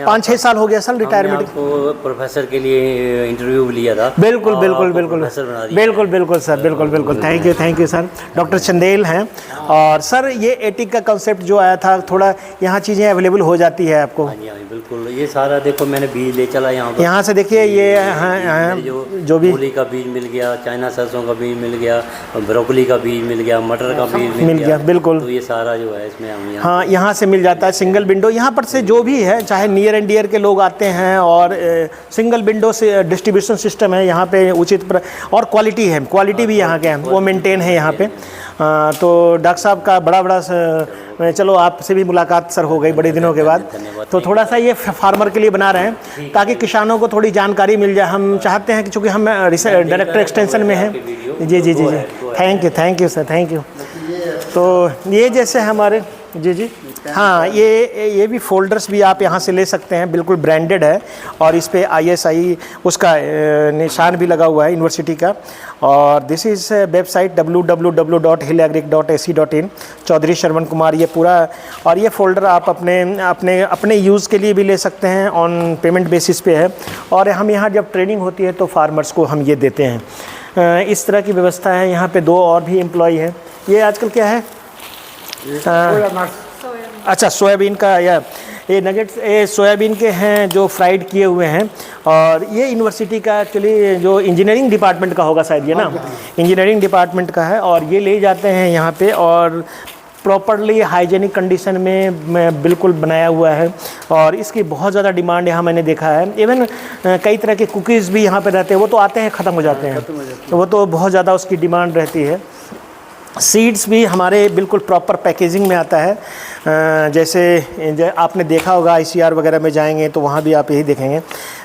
5-6 साल हो गया सर रिटायरमेंट। आपको प्रोफेसर के लिए इंटरव्यू लिया था। बिल्कुल बिल्कुल बिल्कुल बिल्कुल बिल्कुल सर, बिल्कुल बिल्कुल, thank you sir. Doctor Chandel हैं। और सर ये एटिक का कंसेप्ट जो आया था, थोड़ा यहाँ चीज़ें अवेलेबल हो जाती है आपको? हाँ जी, बिल्कुल। ये सारा देखो मैंने बीज ले चला यहाँ से देखिए, ये जो भी मूली का बीज मिल गया, चाइना सरसों का बीज मिल गया, ब्रोकली का बीज मिल गया, मटर का बीज मिल गया। बिल्कुल, तो ये सारा जो है इसमें हम हाँ यहाँ से मिल जाता है। सिंगल विंडो यहाँ पर से जो भी है, चाहे नियर एंड डियर के लोग आते हैं, और सिंगल विंडो से डिस्ट्रीब्यूशन सिस्टम है यहाँ पे उचित और क्वालिटी है, क्वालिटी भी यहाँ के हैं वो मेंटेन है यहाँ पे। तो डॉक्टर साहब का बड़ा चलो आपसे भी मुलाकात सर हो गई बड़े दिनों के बाद। तो थोड़ा सा ये फार्मर के लिए बना रहे हैं ताकि किसानों को थोड़ी जानकारी मिल जाए। हम चाहते हैं कि चूँकि हम डायरेक्टर एक्सटेंशन में हैं। जी, thank you sir, thank you. तो ये जैसे हमारे जी हाँ, ये भी फोल्डर्स भी आप यहाँ से ले सकते हैं, बिल्कुल ब्रांडेड है, और इस पे ISI उसका निशान भी लगा हुआ है यूनिवर्सिटी का। और this is website www.hillagric.ac.in, Chaudhary Shravan Kumar ये पूरा। और ये फ़ोल्डर आप अपने यूज़ के लिए भी ले सकते हैं, ऑन पेमेंट बेसिस पे है। और हम यहाँ जब ट्रेनिंग होती है तो फार्मर्स को हम ये देते हैं। इस तरह की व्यवस्था है। यहाँ पे 2 और भी एम्प्लॉय हैं। ये आजकल क्या है? अच्छा, सोयाबीन का, या ये नगेट्स ये सोयाबीन के हैं जो फ्राइड किए हुए हैं। और ये यूनिवर्सिटी का एक्चुअली जो इंजीनियरिंग डिपार्टमेंट का होगा शायद, ये ना इंजीनियरिंग डिपार्टमेंट का है। और ये ले जाते हैं यहाँ पे और प्रॉपरली हाइजेनिक कंडीशन में बिल्कुल बनाया हुआ है। और इसकी बहुत ज़्यादा डिमांड यहाँ मैंने देखा है। इवन कई तरह के कुकीज़ भी यहाँ पे रहते हैं, वो तो आते हैं ख़त्म हो जाते हैं, तो वो तो बहुत ज़्यादा उसकी डिमांड रहती है। सीड्स भी हमारे बिल्कुल प्रॉपर पैकेजिंग में आता है। जैसे आपने देखा होगा ICR वगैरह में जाएंगे तो वहाँ भी आप यही देखेंगे।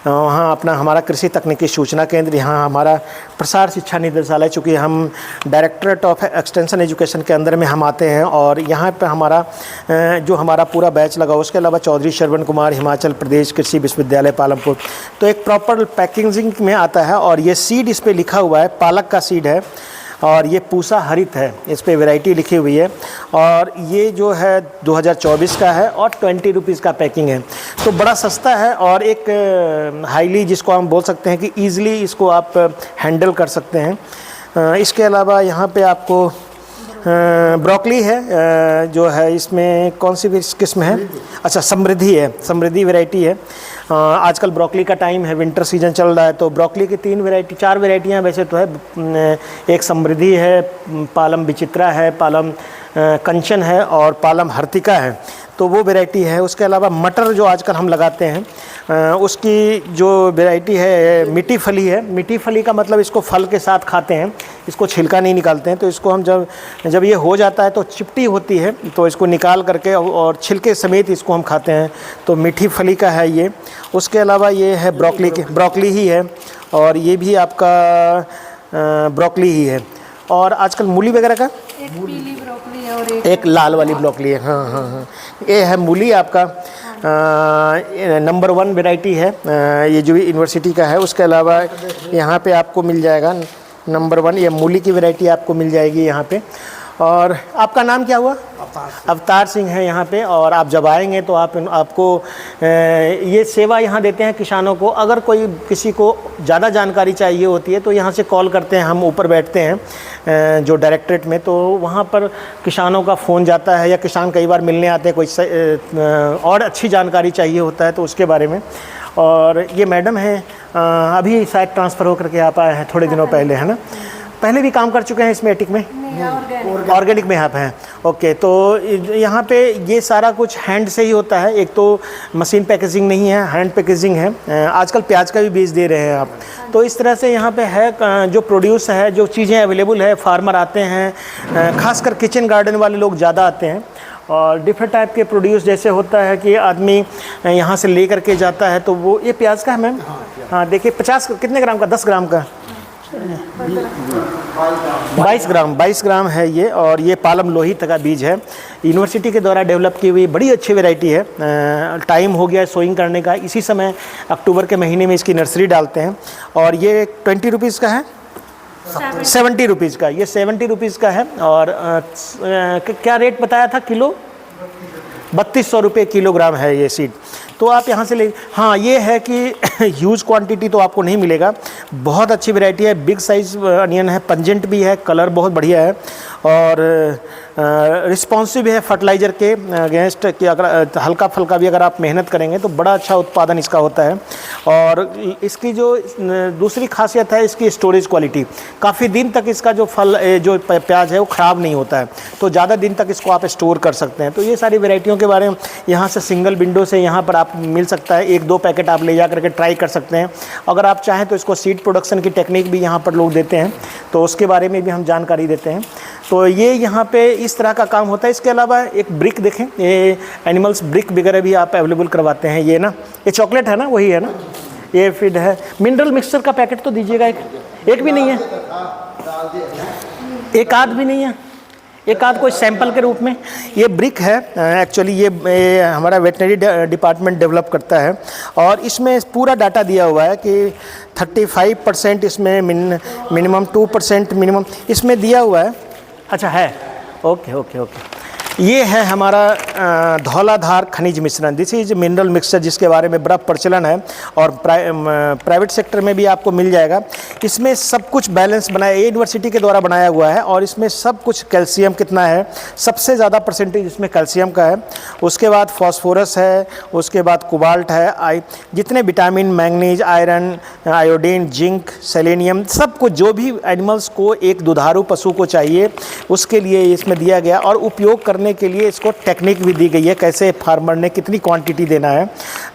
वहाँ अपना हमारा कृषि तकनीकी सूचना केंद्र, यहाँ हमारा प्रसार शिक्षा निदेशालय, चूँकि हम डायरेक्टरेट ऑफ एक्सटेंशन एजुकेशन के अंदर में हम आते हैं। और यहाँ पे हमारा जो हमारा पूरा बैच लगा, उसके अलावा चौधरी श्रवण कुमार हिमाचल प्रदेश कृषि विश्वविद्यालय पालमपुर, तो एक प्रॉपर पैकेजिंग में आता है। और ये सीड इस पर लिखा हुआ है, पालक का सीड है और ये पूसा हरित है, इस पे वैरायटी लिखी हुई है। और ये जो है 2024 का है और 20 रुपीज़ का पैकिंग है, तो बड़ा सस्ता है। और एक हाईली, जिसको हम बोल सकते हैं कि ईज़िली इसको आप हैंडल कर सकते हैं। इसके अलावा यहाँ पे आपको ब्रोकली है, जो है इसमें कौन सी भी किस्म है, अच्छा समृद्धि है, समृद्धि वैरायटी है। आजकल ब्रोकली का टाइम है, विंटर सीजन चल रहा है, तो ब्रोकली की 4 वैरायटियाँ वैसे तो है। एक समृद्धि है, पालम विचित्रा है, पालम कंचन है और पालम हर्तिका है, तो वो वैरायटी है। उसके अलावा मटर जो आजकल हम लगाते हैं, उसकी जो वैरायटी है मीठी फली है। मीठी फली का मतलब इसको फल के साथ खाते हैं, इसको छिलका नहीं निकालते हैं। तो इसको हम जब ये हो जाता है तो चिपटी होती है, तो इसको निकाल करके और छिलके समेत इसको हम खाते हैं, तो मीठी फली का है ये। उसके अलावा ये है ब्रोकली ही है, और ये भी आपका ब्रोकली ही है। और आजकल मूली वगैरह का एक पीली ब्रोकली है और एक लाल वाली ब्रोकली है। हाँ, ये है मूली आपका नंबर 1 वैरायटी है, ये जो भी यूनिवर्सिटी का है। उसके अलावा यहाँ पे आपको मिल जाएगा नंबर 1, ये मूली की वैरायटी आपको मिल जाएगी यहाँ पे। और आपका नाम क्या हुआ? अवतार सिंह है यहाँ पे। और आप जब आएंगे तो आपको ये सेवा यहाँ देते हैं किसानों को। अगर कोई किसी को ज़्यादा जानकारी चाहिए होती है तो यहाँ से कॉल करते हैं, हम ऊपर बैठते हैं जो डायरेक्टरेट में, तो वहाँ पर किसानों का फ़ोन जाता है, या किसान कई बार मिलने आते हैं, कोई और अच्छी जानकारी चाहिए होता है तो उसके बारे में। और ये मैडम है, अभी शायद ट्रांसफ़र होकर के आप आए हैं थोड़े दिनों पहले, है ना? पहले भी काम कर चुके हैं इसमें एटिक में? ऑर्गेनिक में आप हैं, ओके। तो यहाँ पे ये सारा कुछ हैंड से ही होता है, एक तो मशीन पैकेजिंग नहीं है, हैंड पैकेजिंग है। आजकल प्याज का भी बीज दे रहे हैं आप, तो इस तरह से यहाँ पे है जो प्रोड्यूस है, जो चीज़ें अवेलेबल है, फार्मर आते हैं, खासकर किचन गार्डन वाले लोग ज़्यादा आते हैं। और डिफरेंट टाइप के प्रोड्यूस जैसे होता है कि आदमी यहाँ से ले करके जाता है, तो वो ये प्याज का है मैम? हाँ देखिए, 50 कितने ग्राम का? 10 ग्राम का 22 ग्राम है ये। और ये पालम लोहित का बीज है, यूनिवर्सिटी के द्वारा डेवलप की हुई बड़ी अच्छी वैरायटी है। टाइम हो गया सोइंग करने का, इसी समय अक्टूबर के महीने में इसकी नर्सरी डालते हैं। और ये 20 रुपीज़ का है, 70 रुपीज़ का, ये 70 रुपीज़ का है। और क्या रेट बताया था किलो? 3200 रुपये किलोग्राम है ये सीड। तो आप यहाँ से ले, हाँ ये है कि ह्यूज क्वांटिटी तो आपको नहीं मिलेगा, बहुत अच्छी वैरायटी है, बिग साइज़ अनियन है, पंजेंट भी है, कलर बहुत बढ़िया है और रिस्पॉन्सिव है फर्टिलाइज़र के अगेंस्ट कि अगर हल्का फुल्का भी अगर आप मेहनत करेंगे तो बड़ा अच्छा उत्पादन इसका होता है। और इसकी जो दूसरी खासियत है इसकी स्टोरेज क्वालिटी, काफ़ी दिन तक इसका जो फल जो प्याज है वो ख़राब नहीं होता है, तो ज़्यादा दिन तक इसको आप स्टोर कर सकते हैं। तो ये सारी वैरायटियों के बारे में यहाँ से सिंगल विंडो से यहाँ पर आप मिल सकता है, 1-2 पैकेट आप ले जा करके ट्राई कर सकते हैं। अगर आप चाहें तो इसको सीड प्रोडक्शन की टेक्निक भी यहाँ पर लोग देते हैं, तो उसके बारे में भी हम जानकारी देते हैं। तो ये यहाँ पे इस तरह का काम होता है। इसके अलावा एक ब्रिक देखें, ये एनिमल्स ब्रिक वगैरह भी आप अवेलेबल करवाते हैं। ये ना, ये चॉकलेट है ना, वही है ना, ये फीड है। मिनरल मिक्सचर का पैकेट तो दीजिएगा, एक भी नहीं है, एक आध भी नहीं है, एक आध कोई सैंपल के रूप में। ये ब्रिक है, एक्चुअली ये हमारा वेटनरी डिपार्टमेंट डेवलप करता है और इसमें पूरा डाटा दिया हुआ है कि 35% इसमें मिनिमम 2% मिनिमम इसमें दिया हुआ है। अच्छा है, ओके ओके ओके। ये है हमारा धौलाधार खनिज मिश्रण, दिस इज मिनरल मिक्सचर, जिसके बारे में बड़ा प्रचलन है और प्राइवेट सेक्टर में भी आपको मिल जाएगा। इसमें सब कुछ बैलेंस बनाया, ये यूनिवर्सिटी के द्वारा बनाया हुआ है और इसमें सब कुछ कैल्शियम कितना है, सबसे ज़्यादा परसेंटेज इसमें कैल्शियम का है, उसके बाद फास्फोरस है, उसके बाद कोबाल्ट है, जितने vitamin, manganese, iron, iodine, zinc, selenium, सब कुछ जो भी एनिमल्स को एक दुधारू पशु को चाहिए उसके लिए इसमें दिया गया। और उपयोग करने के लिए इसको टेक्निक भी दी गई है, कैसे फार्मर ने कितनी क्वांटिटी देना है।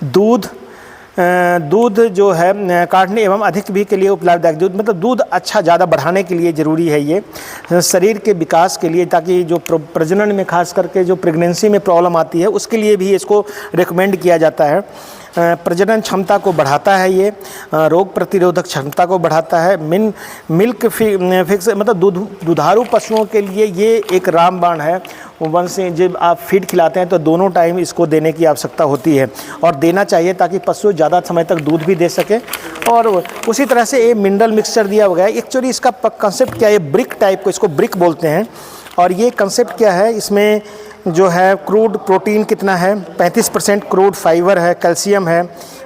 दूध जो है काटने एवं अधिक भी के लिए उपलाभदायक दूध, मतलब दूध अच्छा ज़्यादा बढ़ाने के लिए ज़रूरी है ये शरीर के विकास के लिए, ताकि जो प्रजनन में खास करके जो प्रेगनेंसी में प्रॉब्लम आती है उसके लिए भी इसको रिकमेंड किया जाता है। प्रजनन क्षमता को बढ़ाता है ये, रोग प्रतिरोधक क्षमता को बढ़ाता है। मिल्क फिक्स मतलब दुधारू पशुओं के लिए ये एक रामबाण है। वन से जब आप फीड खिलाते हैं तो दोनों टाइम इसको देने की आवश्यकता होती है और देना चाहिए ताकि पशु ज़्यादा समय तक दूध भी दे सके। और उसी तरह से ये मिनरल मिक्सचर दिया हुआ है। एक्चुअली इसका कंसेप्ट क्या है, ब्रिक टाइप को इसको ब्रिक बोलते हैं। और ये कंसेप्ट क्या है, इसमें जो है क्रूड प्रोटीन कितना है, 35% क्रूड फाइबर है, कैल्शियम है,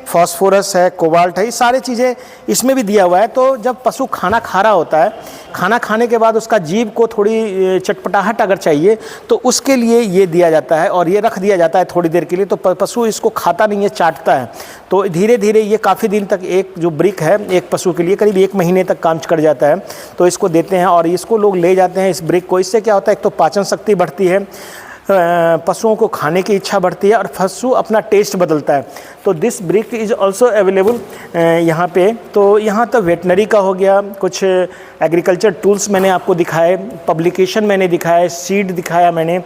फास्फोरस है, कोबाल्ट है, ये सारी चीज़ें इसमें भी दिया हुआ है। तो जब पशु खाना खा रहा होता है, खाना खाने के बाद उसका जीभ को थोड़ी चटपटाहट अगर चाहिए तो उसके लिए ये दिया जाता है और ये रख दिया जाता है थोड़ी देर के लिए। तो पशु इसको खाता नहीं है, चाटता है। तो धीरे धीरे ये काफ़ी दिन तक एक जो ब्रिक है एक पशु के लिए करीब 1 महीने तक काम कर जाता है। तो इसको देते हैं और इसको लोग ले जाते हैं इस ब्रिक को। इससे क्या होता है, एक तो पाचन शक्ति बढ़ती है, पशुओं को खाने की इच्छा बढ़ती है और पशु अपना टेस्ट बदलता है। तो this brick is also available यहाँ पे। तो यहाँ तो वेटनरी का हो गया, कुछ एग्रीकल्चर टूल्स मैंने आपको दिखाए, पब्लिकेशन मैंने दिखाए, सीड दिखाया मैंने,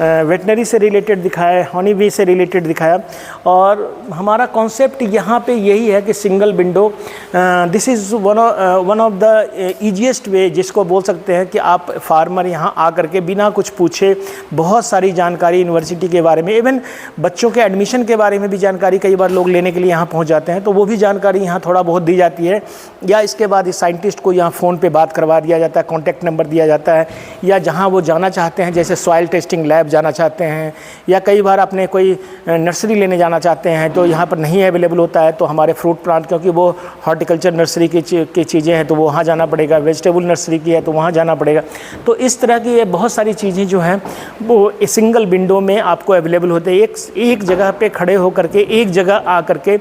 वेटनरी से रिलेटेड दिखाया, हनी बी से रिलेटेड दिखाया। और हमारा कॉन्सेप्ट यहाँ पे यही है कि single window, this is one of the easiest वे, जिसको बोल सकते हैं कि आप फार्मर यहाँ आकर के बिना कुछ पूछे बहुत सारी जानकारी यूनिवर्सिटी के बारे में, इवन बच्चों के एडमिशन के बारे में भी जानकारी कई बार लोग लेने के लिए यहाँ पहुँच जाते हैं, तो वो भी जानकारी यहाँ थोड़ा बहुत दी जाती है। या इसके बाद इस साइंटिस्ट को यहाँ फ़ोन पे बात करवा दिया जाता है, कॉन्टैक्ट नंबर दिया जाता है, या जहाँ वो जाना चाहते हैं जैसे सॉइल टेस्टिंग लैब जाना चाहते हैं, या कई बार अपने कोई नर्सरी लेने जाना चाहते हैं तो यहाँ पर नहीं अवेलेबल होता है, तो हमारे फ्रूट प्लांट, क्योंकि वो हॉर्टिकल्चर नर्सरी की चीज़ें हैं तो वो वहाँ जाना पड़ेगा, वेजिटेबल नर्सरी की है तो वहाँ जाना पड़ेगा। तो इस तरह की ये बहुत सारी चीज़ें जो हैं वो सिंगल विंडो में आपको अवेलेबल होते हैं। एक जगह पे खड़े होकर के, एक जगह आ करके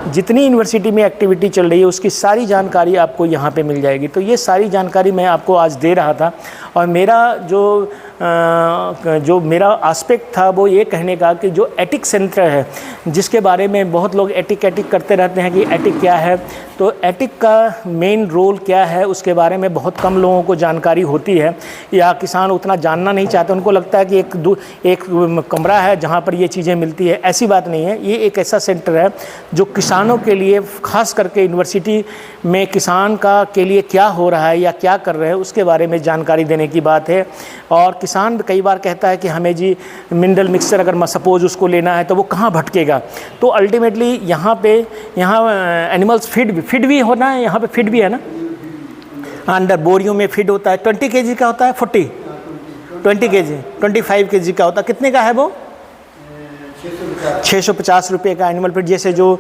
जितनी यूनिवर्सिटी में एक्टिविटी चल रही है उसकी सारी जानकारी आपको यहाँ पे मिल जाएगी। तो ये सारी जानकारी मैं आपको आज दे रहा था। और मेरा जो मेरा एस्पेक्ट था वो ये कहने का कि जो एटिक सेंटर है, जिसके बारे में बहुत लोग एटिक करते रहते हैं कि एटिक क्या है, तो एटिक का मेन रोल क्या है उसके बारे में बहुत कम लोगों को जानकारी होती है, या किसान उतना जानना नहीं चाहते। उनको लगता है कि एक कमरा है जहाँ पर ये चीज़ें मिलती है। ऐसी बात नहीं है। ये एक ऐसा सेंटर है जो किसानों के लिए, खास करके यूनिवर्सिटी में किसान का के लिए क्या हो रहा है या क्या कर रहे हैं उसके बारे में जानकारी देने की बात है। और किसान कई बार कहता है कि हमें जी मिनरल मिक्सचर अगर सपोज उसको लेना है तो वो कहाँ भटकेगा। तो अल्टीमेटली यहाँ एनिमल्स फीड भी होना है, यहाँ पे फीड भी है ना, अंडर बोरियों में फीड होता है। 20 kg का होता है, 20 kg 25 kg का होता है। कितने का है वो? 650 रुपये का एनिमल फीड, जैसे जो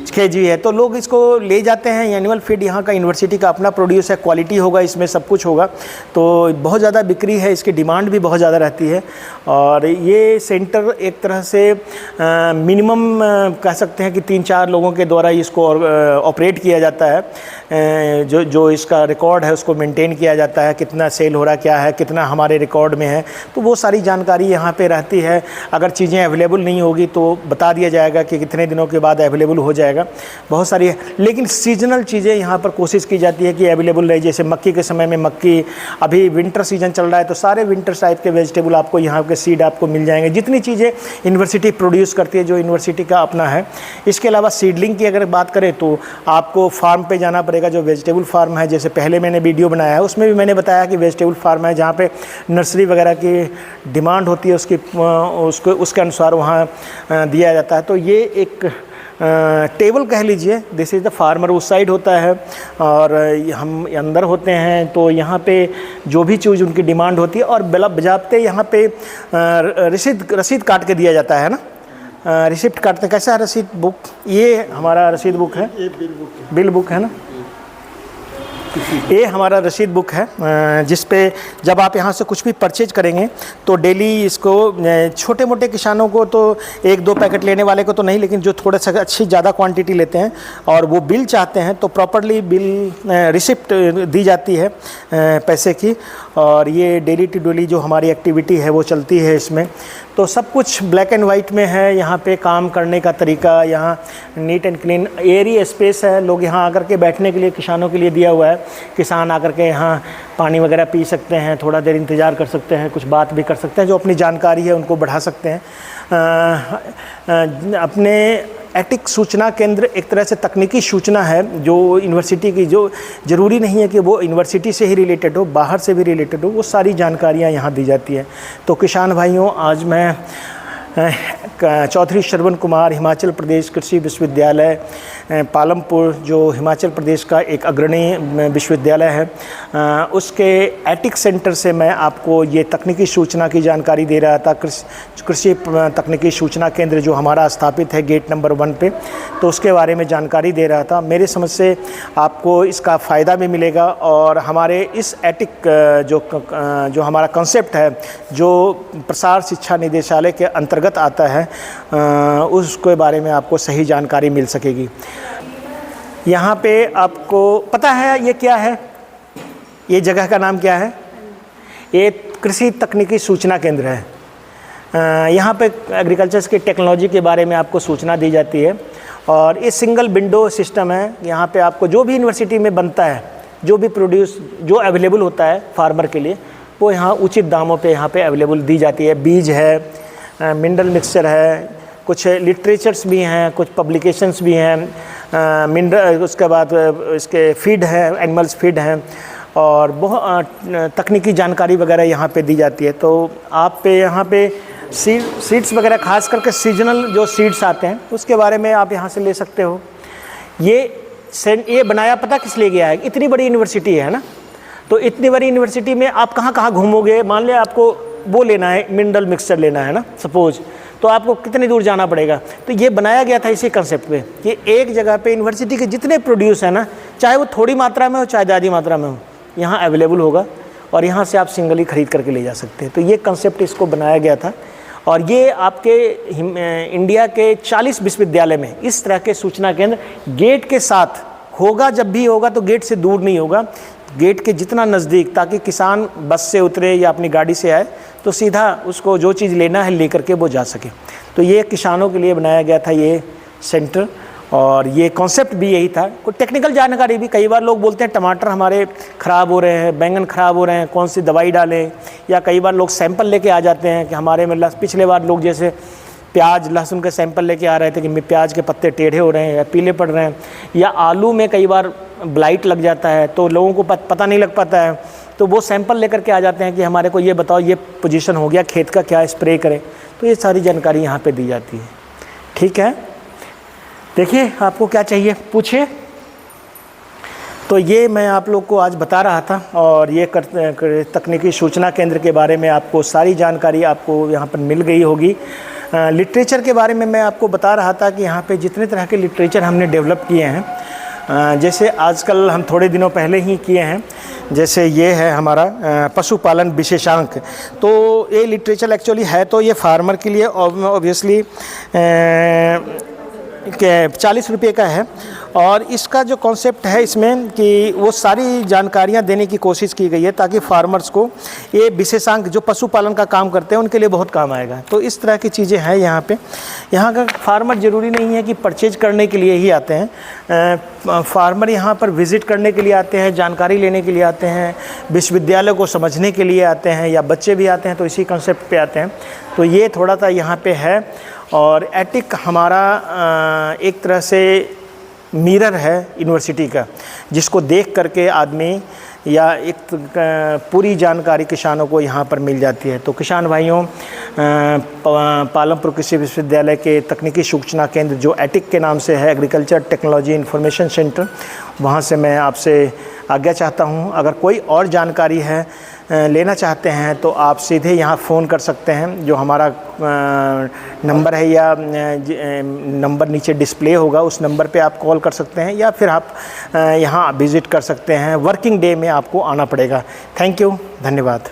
kg है। तो लोग इसको ले जाते हैं। एनिमल फीड यहाँ का यूनिवर्सिटी का अपना प्रोड्यूस है, क्वालिटी होगा, इसमें सब कुछ होगा, तो बहुत ज़्यादा बिक्री है, इसकी डिमांड भी बहुत ज़्यादा रहती है। और ये सेंटर एक तरह से मिनिमम कह सकते हैं कि 3-4 लोगों के द्वारा इसको ऑपरेट किया जाता है। जो इसका रिकॉर्ड है उसको मेंटेन किया जाता है, कितना सेल हो रहा, क्या है, कितना हमारे रिकॉर्ड में है, तो वो सारी जानकारी यहाँ पे रहती है। अगर चीज़ें अवेलेबल नहीं होगी तो बता दिया जाएगा कि कितने दिनों के बाद अवेलेबल हो जाएगा। बहुत सारी है, लेकिन सीजनल चीज़ें यहाँ पर कोशिश की जाती है कि अवेलेबल रहे। जैसे मक्की के समय में मक्की, अभी विंटर सीजन चल रहा है तो सारे विंटर टाइप के वेजिटेबल आपको यहाँ के सीड आपको मिल जाएंगे। जितनी चीज़ें यूनिवर्सिटी प्रोड्यूस करती है, जो यूनिवर्सिटी का अपना है। इसके अलावा सीडलिंग की अगर बात करें तो आपको फार्म पे जाना पड़ेगा, जो वेजिटेबल फार्म है। जैसे पहले मैंने वीडियो बनाया है उसमें भी मैंने बताया कि वेजिटेबल फार्म है जहाँ पे नर्सरी वगैरह की डिमांड होती है, उसके अनुसार वहाँ दिया जाता है। तो ये एक टेबल कह लीजिए, दिस इज़ द फार्मर, उस साइड होता है और हम अंदर होते हैं। तो यहाँ पे जो भी चीज़ उनकी डिमांड होती है और बजाबते यहाँ पे रसीद काट के दिया जाता है ना, रिसिप्ट काटते। कैसा है रसीद बुक? ये हमारा रसीद बुक है, बिल बुक है ना। ये हमारा रसीद बुक है, जिस पे जब आप यहाँ से कुछ भी परचेज करेंगे तो डेली इसको छोटे मोटे किसानों को तो 1-2 पैकेट लेने वाले को तो नहीं, लेकिन जो थोड़ा सा अच्छी ज़्यादा क्वांटिटी लेते हैं और वो बिल चाहते हैं तो प्रॉपरली बिल रिसिप्ट दी जाती है पैसे की। और ये डेली टू डेली जो हमारी एक्टिविटी है वो चलती है इसमें। तो सब कुछ ब्लैक एंड वाइट में है। यहाँ पे काम करने का तरीका, यहाँ neat and clean area space है। लोग यहाँ आकर के बैठने के लिए किसानों के लिए दिया हुआ है। किसान आकर के यहाँ पानी वगैरह पी सकते हैं, थोड़ा देर इंतज़ार कर सकते हैं, कुछ बात भी कर सकते हैं, जो अपनी जानकारी है उनको बढ़ा सकते हैं। अपने एटिक सूचना केंद्र एक तरह से तकनीकी सूचना है जो यूनिवर्सिटी की, जो ज़रूरी नहीं है कि वो यूनिवर्सिटी से ही रिलेटेड हो, बाहर से भी रिलेटेड हो, वो सारी जानकारियाँ यहाँ दी जाती है। तो किसान भाइयों, आज मैं चौधरी श्रवण कुमार हिमाचल प्रदेश कृषि विश्वविद्यालय पालमपुर, जो हिमाचल प्रदेश का एक अग्रणी विश्वविद्यालय है, उसके एटिक सेंटर से मैं आपको ये तकनीकी सूचना की जानकारी दे रहा था। कृषि तकनीकी सूचना केंद्र जो हमारा स्थापित है गेट नंबर 1 पे, तो उसके बारे में जानकारी दे रहा था। मेरे समझ से आपको इसका फ़ायदा भी मिलेगा और हमारे इस एटिक जो हमारा कंसेप्ट है, जो प्रसार शिक्षा निदेशालय के अंतर्गत आता है, उसके बारे में आपको सही जानकारी मिल सकेगी। यहाँ पे आपको पता है ये क्या है, ये जगह का नाम क्या है? ये कृषि तकनीकी सूचना केंद्र है। यहाँ पे एग्रीकल्चर की टेक्नोलॉजी के बारे में आपको सूचना दी जाती है और ये सिंगल विंडो सिस्टम है। यहाँ पे आपको जो भी यूनिवर्सिटी में बनता है, जो भी प्रोड्यूस जो अवेलेबल होता है फार्मर के लिए, वो यहाँ उचित दामों पे यहाँ पे अवेलेबल दी जाती है। बीज है, मिनरल मिक्सचर है, कुछ लिटरेचर्स भी हैं, कुछ पब्लिकेशंस भी हैं, मिनरल, उसके बाद इसके फीड है, एनिमल्स फीड हैं और बहुत तकनीकी जानकारी वगैरह यहाँ पे दी जाती है। तो आप पे यहाँ पे सीड्स वगैरह, खास करके सीजनल जो सीड्स आते हैं उसके बारे में आप यहाँ से ले सकते हो। ये बनाया पता किस लिए गया है? इतनी बड़ी यूनिवर्सिटी है ना, तो इतनी बड़ी यूनिवर्सिटी में आप कहाँ कहाँ घूमोगे? मान लिया आपको वो लेना है, मिनरल मिक्सचर लेना है ना सपोज, तो आपको कितनी दूर जाना पड़ेगा? तो ये बनाया गया था इसी कंसेप्ट पे कि एक जगह पे यूनिवर्सिटी के जितने प्रोड्यूस है ना, चाहे वो थोड़ी मात्रा में हो चाहे ज़्यादा मात्रा में हो, यहाँ अवेलेबल होगा और यहाँ से आप सिंगली ख़रीद करके ले जा सकते हैं। तो ये कंसेप्ट इसको बनाया गया था और ये आपके इंडिया के 40 विश्वविद्यालय में इस तरह के सूचना केंद्र गेट के साथ होगा। जब भी होगा तो गेट से दूर नहीं होगा, गेट के जितना नज़दीक, ताकि किसान बस से उतरे या अपनी गाड़ी से आए तो सीधा उसको जो चीज़ लेना है लेकर के वो जा सके। तो ये किसानों के लिए बनाया गया था ये सेंटर और ये कॉन्सेप्ट भी यही था। कोई टेक्निकल जानकारी भी, कई बार लोग बोलते हैं टमाटर हमारे ख़राब हो रहे हैं, बैंगन ख़राब हो रहे हैं, कौन सी दवाई डालें, या कई बार लोग सैंपल लेके आ जाते हैं कि हमारे में पिछले बार लोग जैसे प्याज लहसुन के सैंपल लेके आ रहे थे कि प्याज के पत्ते टेढ़े हो रहे हैं या पीले पड़ रहे हैं, या आलू में कई बार ब्लाइट लग जाता है तो लोगों को पता नहीं लग पाता है, तो वो सैंपल लेकर के आ जाते हैं कि हमारे को ये बताओ ये पोजीशन हो गया, खेत का क्या स्प्रे करें। तो ये सारी जानकारी यहाँ पे दी जाती है। ठीक है, देखिए आपको क्या चाहिए पूछिए। तो ये मैं आप लोग को आज बता रहा था और ये तकनीकी सूचना केंद्र के बारे में आपको सारी जानकारी आपको यहाँ पर मिल गई होगी। लिटरेचर के बारे में मैं आपको बता रहा था कि यहाँ पे जितने तरह के लिटरेचर हमने डेवलप किए हैं, जैसे आजकल हम थोड़े दिनों पहले ही किए हैं, जैसे ये है हमारा पशुपालन विशेषांक। तो ये लिटरेचर एक्चुअली है तो ये फार्मर के लिए ऑब्वियसली 40 रुपये का है और इसका जो कॉन्सेप्ट है इसमें कि वो सारी जानकारियाँ देने की कोशिश की गई है ताकि फार्मर्स को ये विशेषांक जो पशुपालन का काम करते हैं उनके लिए बहुत काम आएगा। तो इस तरह की चीज़ें हैं यहाँ पे। यहाँ का फार्मर ज़रूरी नहीं है कि परचेज करने के लिए ही आते हैं, फार्मर यहाँ पर विज़िट करने के लिए आते हैं, जानकारी लेने के लिए आते हैं, विश्वविद्यालय को समझने के लिए आते हैं, या बच्चे भी आते हैं तो इसी कंसेप्ट पे आते हैं। तो ये थोड़ा सा यहाँ पे है। और एटिक हमारा एक तरह से मिरर है यूनिवर्सिटी का, जिसको देख करके आदमी या एक पूरी जानकारी किसानों को यहाँ पर मिल जाती है। तो किसान भाइयों, पालमपुर कृषि विश्वविद्यालय के तकनीकी सूचना केंद्र जो एटिक के नाम से है, एग्रीकल्चर टेक्नोलॉजी इंफॉर्मेशन सेंटर, वहाँ से मैं आपसे आज्ञा चाहता हूँ। अगर कोई और जानकारी है लेना चाहते हैं तो आप सीधे यहाँ फ़ोन कर सकते हैं। जो हमारा नंबर है या नंबर नीचे डिस्प्ले होगा, उस नंबर पे आप कॉल कर सकते हैं, या फिर आप यहाँ विज़िट कर सकते हैं। वर्किंग डे में आपको आना पड़ेगा। थैंक यू, धन्यवाद।